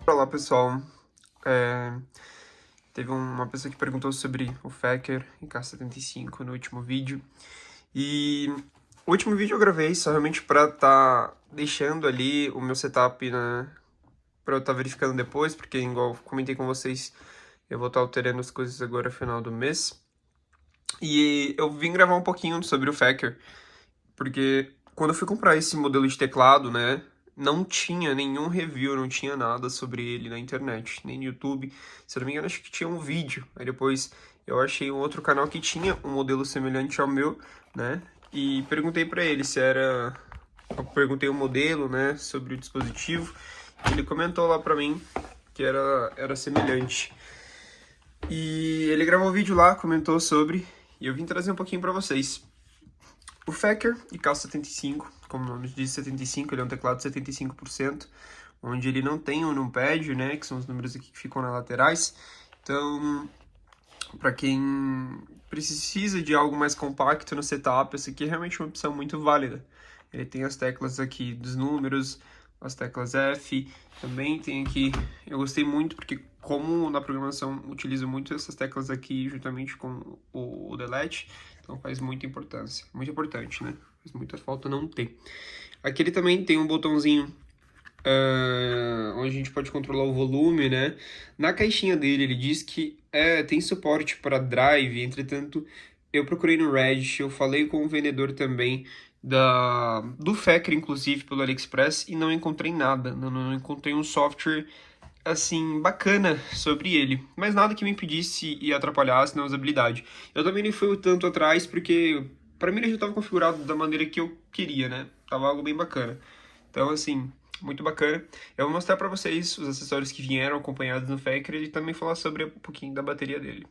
Olá pessoal, É, teve uma pessoa que perguntou sobre o Fecker e K75 no último vídeo, e o último vídeo eu gravei só realmente pra tá deixando ali o meu setup, né, pra eu tá verificando depois, porque igual eu comentei com vocês, eu vou estar alterando as coisas agora no final do mês, e eu vim gravar um pouquinho sobre o Fecker, porque quando eu fui comprar esse modelo de teclado, né, não tinha nenhum review, não tinha nada sobre ele na internet, nem no YouTube. Se eu não me engano, acho que tinha um vídeo. Aí depois eu achei um outro canal que tinha um modelo semelhante ao meu, né, e perguntei pra ele se era... Eu perguntei o modelo, né, sobre o dispositivo. Ele comentou lá pra mim que era semelhante. E ele gravou um vídeo lá, comentou sobre, e eu vim trazer um pouquinho pra vocês. O Fecker IK75, como o nome diz, 75, ele é um teclado de 75%, onde ele não tem o numpad, né, que são os números aqui que ficam nas laterais. Então, para quem precisa de algo mais compacto no setup, essa aqui é realmente uma opção muito válida. Ele tem as teclas aqui dos números, as teclas F, também tem aqui, eu gostei muito porque como na programação utilizo muito essas teclas aqui juntamente com o delete, então faz muita importância, muito importante, né? Faz muita falta não ter. Aqui ele também tem um botãozinho onde a gente pode controlar o volume, né? Na caixinha dele ele diz que tem suporte para drive, entretanto eu procurei no Reddit, eu falei com o vendedor também do Fecker, inclusive, pelo AliExpress, e não encontrei nada, não encontrei um software assim, bacana sobre ele, mas nada que me impedisse e atrapalhasse na usabilidade. Eu também nem fui o tanto atrás, porque para mim ele já estava configurado da maneira que eu queria, né? Tava algo bem bacana. Então, assim, muito bacana. Eu vou mostrar para vocês os acessórios que vieram acompanhados no Fecker e também falar sobre um pouquinho da bateria dele.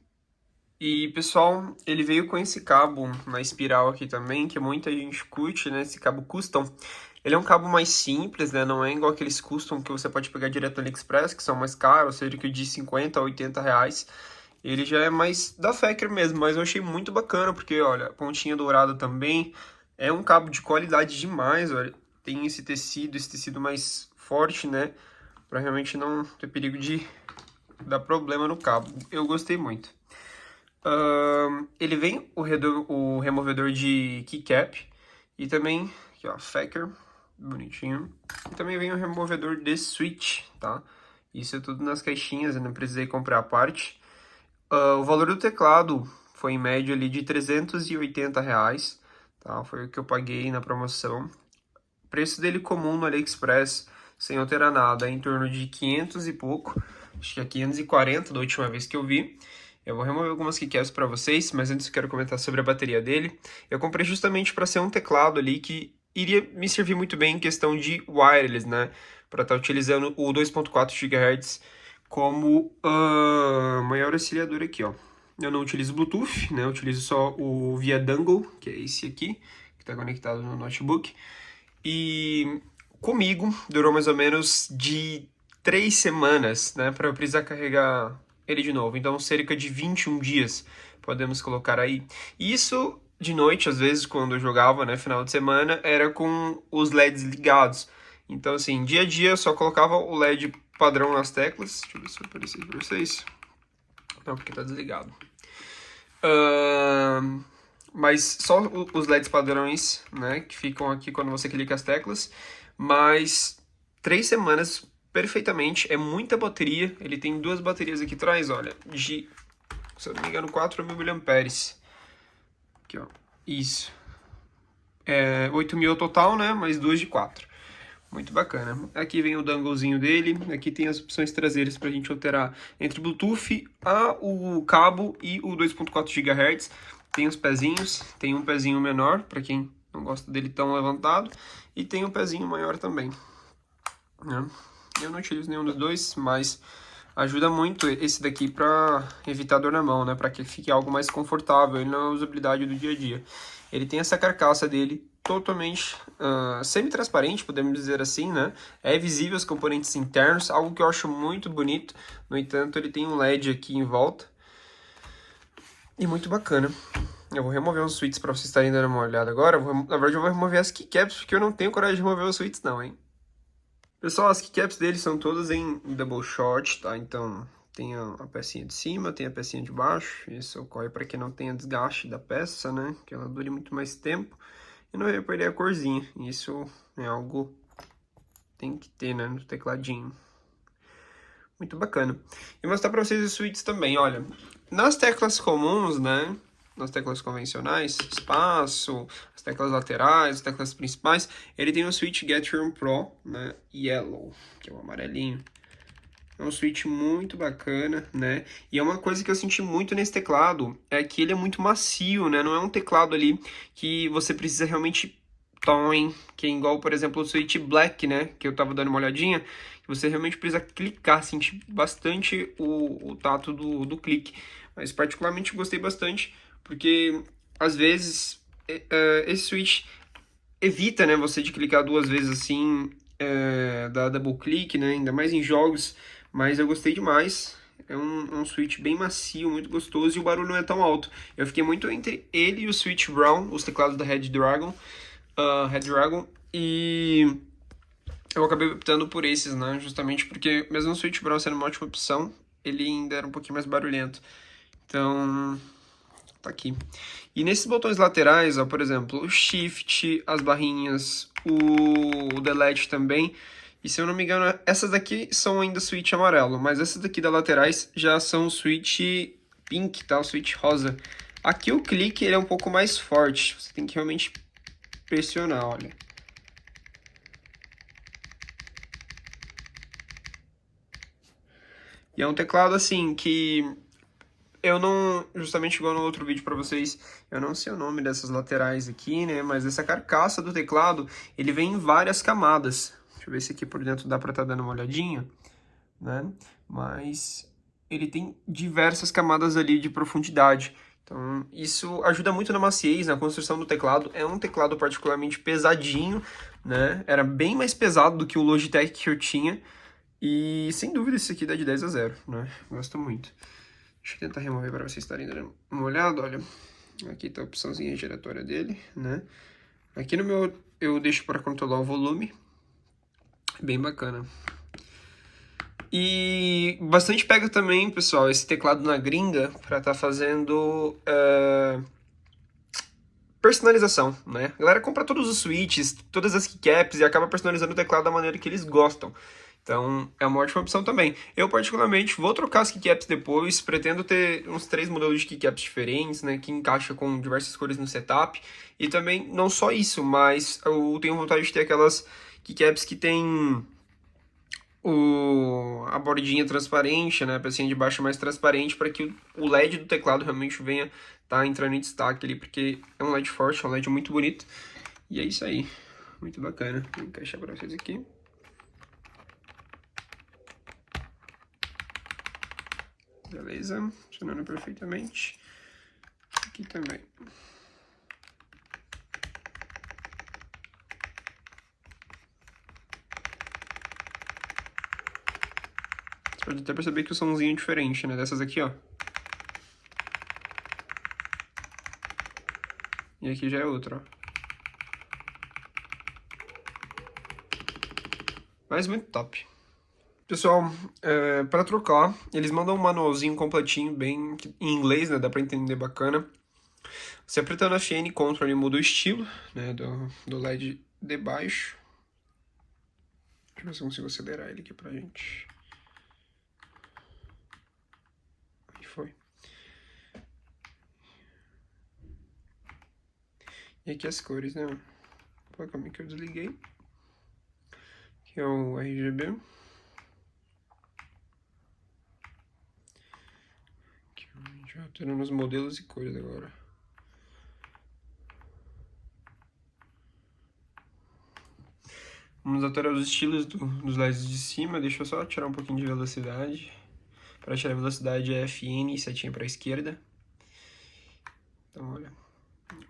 E, pessoal, ele veio com esse cabo na espiral aqui também, que muita gente curte, né? Esse cabo custom. Ele é um cabo mais simples, né? Não é igual aqueles custom que você pode pegar direto no AliExpress, que são mais caros, cerca de 50 a 80 reais. Ele já é mais da Fecker mesmo, mas eu achei muito bacana, porque, olha, pontinha dourada também. É um cabo de qualidade demais, olha. Tem esse tecido mais forte, né? Pra realmente não ter perigo de dar problema no cabo. Eu gostei muito. Ele vem o removedor de keycap e também, aqui ó, Fecker, bonitinho. E também vem o removedor de switch, tá? Isso é tudo nas caixinhas, eu não precisei comprar a parte. O valor do teclado foi em média ali de 380 reais, tá? Foi o que eu paguei na promoção. O preço dele comum no AliExpress, sem alterar nada, é em torno de 500 e pouco. Acho que é 540 da última vez que eu vi. Eu vou remover algumas keycaps para vocês, mas antes eu quero comentar sobre a bateria dele. Eu comprei justamente para ser um teclado ali que iria me servir muito bem em questão de wireless, né? Para estar utilizando o 2.4 GHz como maior auxiliador aqui, ó. Eu não utilizo Bluetooth, né? Eu utilizo só o via dongle, que é esse aqui, que está conectado no notebook. E comigo durou mais ou menos de 3 semanas, né, para eu precisar carregar ele de novo. Então, cerca de 21 dias, podemos colocar aí. Isso de noite, às vezes, quando eu jogava, né, final de semana, era com os LEDs ligados. Então, assim, dia a dia eu só colocava o LED padrão nas teclas. Deixa eu ver se vai aparecer para vocês. Não, porque tá desligado. Mas só os LEDs padrões, né, que ficam aqui quando você clica as teclas, mas 3 semanas perfeitamente, é muita bateria, ele tem duas baterias aqui atrás, olha, de, se eu não me engano, 4.000 mAh, aqui ó, isso, 8.000 total, né, mais duas de 4. Muito bacana. Aqui vem o donglezinho dele, aqui tem as opções traseiras para a gente alterar entre Bluetooth, o cabo e o 2.4 GHz. Tem os pezinhos, tem um pezinho menor, para quem não gosta dele tão levantado, e tem um pezinho maior também, né? Eu não utilizo nenhum dos dois, mas ajuda muito esse daqui para evitar dor na mão, né? Para que fique algo mais confortável na usabilidade do dia a dia. Ele tem essa carcaça dele totalmente semi-transparente, podemos dizer assim, né? É visível os componentes internos, algo que eu acho muito bonito. No entanto, ele tem um LED aqui em volta. E muito bacana. Eu vou remover os switches para vocês estarem dando uma olhada agora. Na verdade, eu vou remover as keycaps, porque eu não tenho coragem de remover os switches não, hein? Pessoal, as keycaps deles são todas em double shot, tá? Então tem a pecinha de cima, tem a pecinha de baixo. Isso ocorre para que não tenha desgaste da peça, né? Que ela dure muito mais tempo e não vai perder a corzinha. Isso é algo que tem que ter, né? No tecladinho. Muito bacana. E mostrar para vocês os switches também, olha. Nas teclas comuns, né? Nas teclas convencionais, espaço, as teclas laterais, as teclas principais, ele tem o switch Get Room Pro, né? Yellow, que é o amarelinho. É um switch muito bacana, né? E é uma coisa que eu senti muito nesse teclado, é que ele é muito macio, né? Não é um teclado ali que você precisa realmente que é igual, por exemplo, o switch Black, né? Que eu tava dando uma olhadinha, que você realmente precisa clicar, sentir bastante o tato do clique. Mas particularmente gostei bastante, porque às vezes esse switch evita, né, você de clicar duas vezes assim, da double click, né? Ainda mais em jogos, mas eu gostei demais. É um switch bem macio, muito gostoso e o barulho não é tão alto. Eu fiquei muito entre ele e o switch Brown, os teclados da Red Dragon, e eu acabei optando por esses, né? Justamente porque, mesmo o switch Brown sendo uma ótima opção, ele ainda era um pouquinho mais barulhento. Então, tá aqui. E nesses botões laterais, ó, por exemplo, o Shift, as barrinhas, o Delete também. E se eu não me engano, essas daqui são ainda switch amarelo, mas essas daqui das laterais já são switch pink, tá? O switch rosa. Aqui o clique ele é um pouco mais forte, você tem que realmente pressionar, olha. E é um teclado assim que eu não, justamente igual no outro vídeo pra vocês, eu não sei o nome dessas laterais aqui, né? Mas essa carcaça do teclado, ele vem em várias camadas. Deixa eu ver se aqui por dentro dá pra estar dando uma olhadinha, né? Mas ele tem diversas camadas ali de profundidade. Então, isso ajuda muito na maciez, na construção do teclado. É um teclado particularmente pesadinho, né? Era bem mais pesado do que o Logitech que eu tinha. E, sem dúvida, esse aqui dá de 10 a 0, né? Gosto muito. Deixa eu tentar remover para vocês estarem dando uma olhada, olha. Aqui tá a opçãozinha giratória dele, né? Aqui no meu eu deixo para controlar o volume. Bem bacana. E bastante pega também, pessoal, esse teclado na gringa para estar fazendo personalização, né? A galera compra todos os switches, todas as keycaps e acaba personalizando o teclado da maneira que eles gostam. Então, é uma ótima opção também. Eu, particularmente, vou trocar as keycaps depois, pretendo ter uns 3 modelos de keycaps diferentes, né, que encaixa com diversas cores no setup. E também, não só isso, mas eu tenho vontade de ter aquelas keycaps que tem a bordinha transparente, né, a pecinha de baixo mais transparente, para que o LED do teclado realmente venha tá entrando em destaque ali, porque é um LED forte, é um LED muito bonito. E é isso aí, muito bacana. Vou encaixar para vocês aqui. Beleza, funcionando perfeitamente. Aqui também. Você pode até perceber que o somzinho é diferente, né? Dessas aqui, ó. E aqui já é outra, ó. Mas muito top. Pessoal, para trocar, eles mandam um manualzinho completinho, bem em inglês, né? Dá pra entender bacana. Você apertando FN Ctrl, ele muda o estilo, né? Do LED de baixo. Deixa eu ver se eu consigo acelerar ele aqui pra gente. Aí foi. E aqui as cores, né? Pô, calma aí que eu desliguei. Aqui é o RGB. Aqui a gente vai alterando os modelos e cores agora. Vamos alterar os estilos dos LEDs de cima. Deixa eu só tirar um pouquinho de velocidade. Para tirar a velocidade é FN e setinha para a esquerda. Então,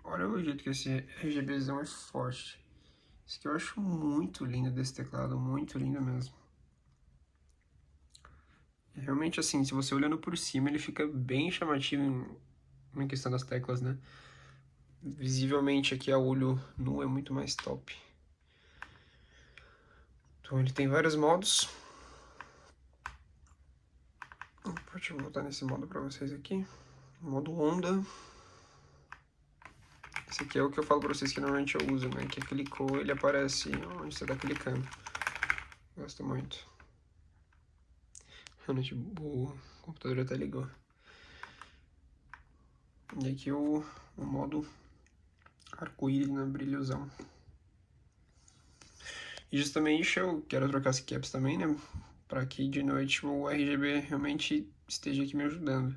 olha o jeito que esse RGBzão é forte. Isso aqui eu acho muito lindo desse teclado, muito lindo mesmo. E realmente, assim, se você olhando por cima, ele fica bem chamativo em questão das teclas, né? Visivelmente aqui a olho nu é muito mais top. Então ele tem vários modos. Deixa eu botar nesse modo para vocês aqui. Modo onda. Esse aqui é o que eu falo para vocês que normalmente eu uso, né? Que clicou, ele aparece onde você tá clicando. Gosto muito. O computador até ligou. E aqui o modo arco-íris, né? Brilhosão. E justamente eu quero trocar as caps também, né? Para que de noite o RGB realmente esteja aqui me ajudando.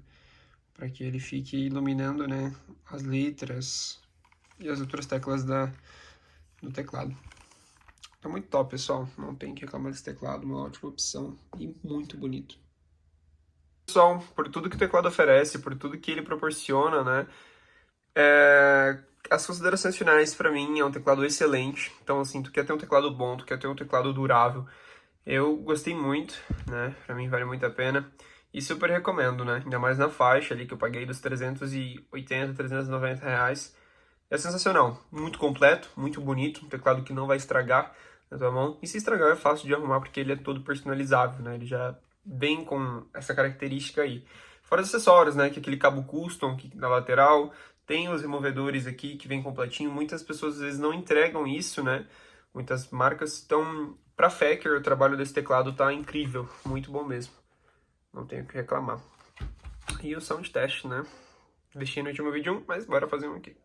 Para que ele fique iluminando, né? As letras e as outras teclas do teclado. Tá muito top, pessoal. Não tem que reclamar desse teclado, uma ótima opção e muito bonito. Pessoal, por tudo que o teclado oferece, por tudo que ele proporciona, né? As considerações finais pra mim é um teclado excelente. Então, assim, tu quer ter um teclado bom, tu quer ter um teclado durável. Eu gostei muito, né? Pra mim vale muito a pena. E super recomendo, né? Ainda mais na faixa ali que eu paguei dos 380, 390 reais. É sensacional. Muito completo, muito bonito. Um teclado que não vai estragar na tua mão. E se estragar é fácil de arrumar porque ele é todo personalizável, né? Ele já vem com essa característica aí. Fora os acessórios, né? Que é aquele cabo custom que na lateral. Tem os removedores aqui que vem completinho. Muitas pessoas às vezes não entregam isso, né? Muitas marcas. Então, pra Fecker, o trabalho desse teclado tá incrível. Muito bom mesmo. Não tenho o que reclamar. E o sound test, né? Deixei no último vídeo mas bora fazer um aqui.